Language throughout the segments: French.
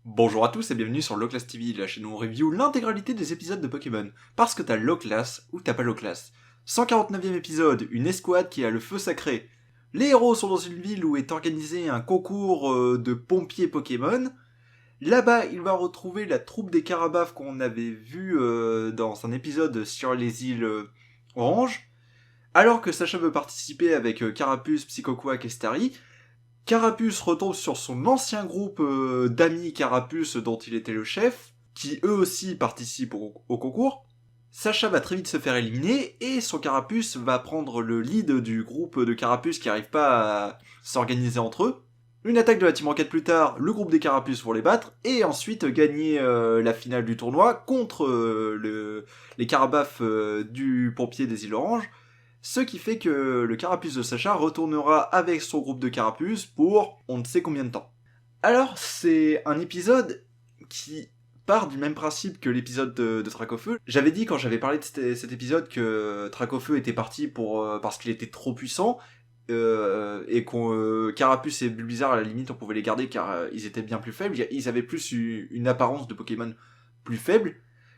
Bonjour à tous et bienvenue sur Low Class TV, la chaîne où on review l'intégralité des épisodes de Pokémon. Parce que t'as Low Class ou t'as pas Low Class. 149e épisode, une escouade qui a le feu sacré. Les héros sont dans une ville où est organisé un concours de pompiers Pokémon. Là-bas, il va retrouver la troupe des Carabaf qu'on avait vu dans un épisode sur les îles Orange. Alors que Sacha veut participer avec Carapuce, Psychoquack et Starry, Carapuce retombe sur son ancien groupe d'amis Carapuce dont il était le chef, qui eux aussi participent au concours. Sacha va très vite se faire éliminer et son Carapuce va prendre le lead du groupe de Carapuce qui n'arrive pas à s'organiser entre eux. Une attaque de la Team Rocket plus tard, le groupe des Carapuces vont les battre et ensuite gagner la finale du tournoi contre les Carabaf du pompier des îles Oranges. Ce qui fait que le Carapuce de Sacha retournera avec son groupe de Carapuce pour on ne sait combien de temps. Alors, c'est un épisode qui part du même principe que l'épisode de Dracofeu. J'avais dit quand j'avais parlé de cet épisode que Dracofeu était parti parce qu'il était trop puissant et qu'on Carapuce et Bulbizarre à la limite on pouvait les garder car ils étaient bien plus faibles. Ils avaient plus une apparence de Pokémon plus faible.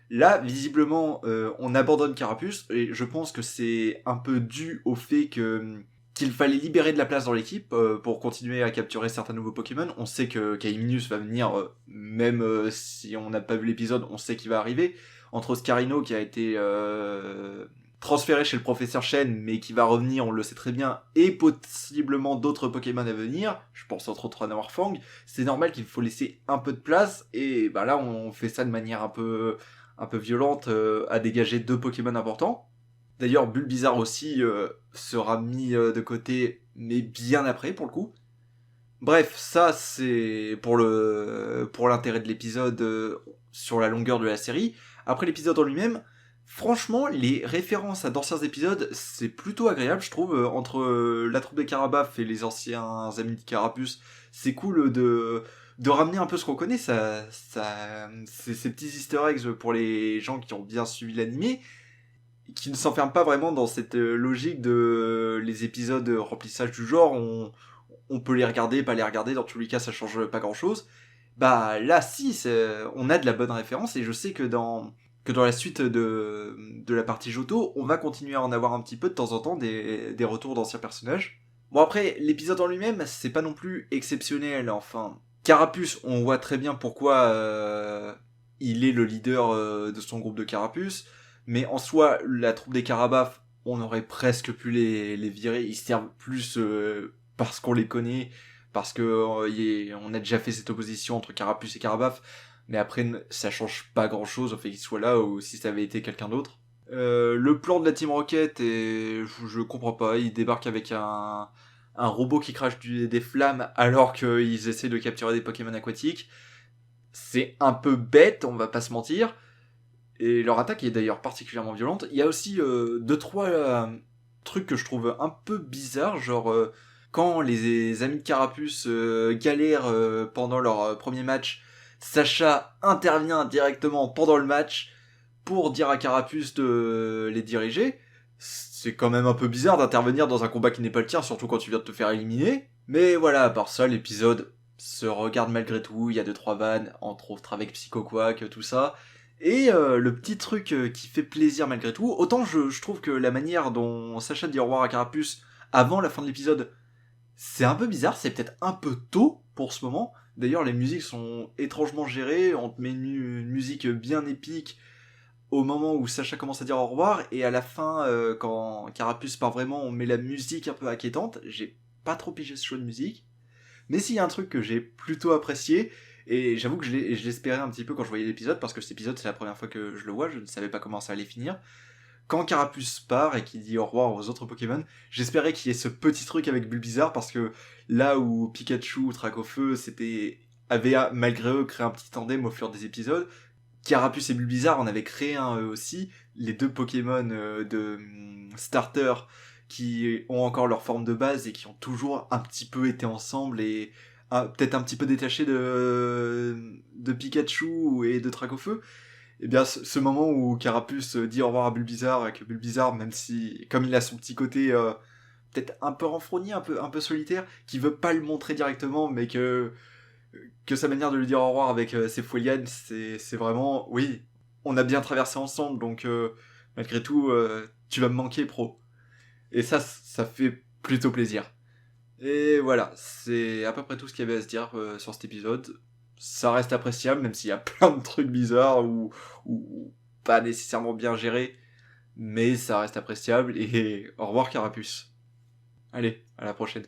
Là, visiblement, on abandonne Carapuce, et je pense que c'est un peu dû au fait qu'il fallait libérer de la place dans l'équipe pour continuer à capturer certains nouveaux Pokémon. On sait que Kaiminus va venir, même si on n'a pas vu l'épisode, on sait qu'il va arriver. Entre Oscarino qui a été transféré chez le professeur Shen, mais qui va revenir, on le sait très bien, et possiblement d'autres Pokémon à venir, je pense entre autres à Nawarfang, c'est normal qu'il faut laisser un peu de place, et bah là on fait ça de manière un peu violente à dégager deux Pokémon importants. D'ailleurs, Bulbizarre aussi sera mis de côté, mais bien après pour le coup. Bref, ça c'est pour l'intérêt de l'épisode sur la longueur de la série. Après l'épisode en lui-même, franchement, les références à d'anciens épisodes, c'est plutôt agréable, je trouve, entre la troupe des Carabaf et les anciens amis de Carapuce. C'est cool de ramener un peu ce qu'on connaît, c'est ces petits easter eggs pour les gens qui ont bien suivi l'animé, qui ne s'enferment pas vraiment dans cette logique de les épisodes remplissage du genre, on peut les regarder, pas les regarder, dans tous les cas ça change pas grand chose. Bah là si, on a de la bonne référence et je sais que dans la suite de la partie Johto, on va continuer à en avoir un petit peu de temps en temps des retours d'anciens personnages. Bon après, l'épisode en lui-même, c'est pas non plus exceptionnel, enfin. Carapuce, on voit très bien pourquoi il est le leader de son groupe de Carapuce, mais en soi, la troupe des Carabaf, on aurait presque pu les virer, ils servent plus parce qu'on les connaît, parce que on a déjà fait cette opposition entre Carapuce et Carabaf, mais après ça change pas grand chose au fait qu'il soit là ou si ça avait été quelqu'un d'autre. Le plan de la Team Rocket, je comprends pas, ils débarquent avec un robot qui crache des flammes alors qu'ils essaient de capturer des Pokémon aquatiques. C'est un peu bête, on va pas se mentir. Et leur attaque est d'ailleurs particulièrement violente. Il y a aussi deux trois trucs que je trouve un peu bizarres, genre quand les amis de Carapuce galèrent pendant leur premier match, Sacha intervient directement pendant le match pour dire à Carapuce de les diriger. C'est quand même un peu bizarre d'intervenir dans un combat qui n'est pas le tien, surtout quand tu viens de te faire éliminer. Mais voilà, à part ça, l'épisode se regarde malgré tout. Il y a deux trois vannes, entre autres avec Psycho Quack, tout ça. Et le petit truc qui fait plaisir malgré tout, autant je trouve que la manière dont Sacha dit au revoir à Carapuce avant la fin de l'épisode, c'est un peu bizarre, c'est peut-être un peu tôt pour ce moment. D'ailleurs, les musiques sont étrangement gérées, on te met une musique bien épique au moment où Sacha commence à dire au revoir, et à la fin, quand Carapuce part vraiment, on met la musique un peu inquiétante. J'ai pas trop pigé ce choix de musique. Mais s'il y a un truc que j'ai plutôt apprécié, et j'avoue que je l'espérais un petit peu quand je voyais l'épisode, parce que cet épisode c'est la première fois que je le vois, je ne savais pas comment ça allait finir. Quand Carapuce part et qu'il dit au revoir aux autres Pokémon, j'espérais qu'il y ait ce petit truc avec Bulbizarre, parce que là où Pikachu ou Dracofeu avaient malgré eux créé un petit tandem au fur des épisodes, Carapuce et Bulbizarre en avaient créé un eux aussi, les deux Pokémon de starter qui ont encore leur forme de base et qui ont toujours un petit peu été ensemble et peut-être un petit peu détachés de Pikachu et de Dracofeu. Et bien ce moment où Carapuce dit au revoir à Bulbizarre, et que Bulbizarre, même si comme il a son petit côté peut-être un peu renfrogné, un peu solitaire, qui veut pas le montrer directement, mais que que sa manière de lui dire au revoir avec ses folianes, c'est vraiment, oui, on a bien traversé ensemble, donc malgré tout, tu vas me manquer, pro. Et ça fait plutôt plaisir. Et voilà, c'est à peu près tout ce qu'il y avait à se dire sur cet épisode. Ça reste appréciable, même s'il y a plein de trucs bizarres ou pas nécessairement bien gérés, mais ça reste appréciable, et au revoir Carapuce. Allez, à la prochaine.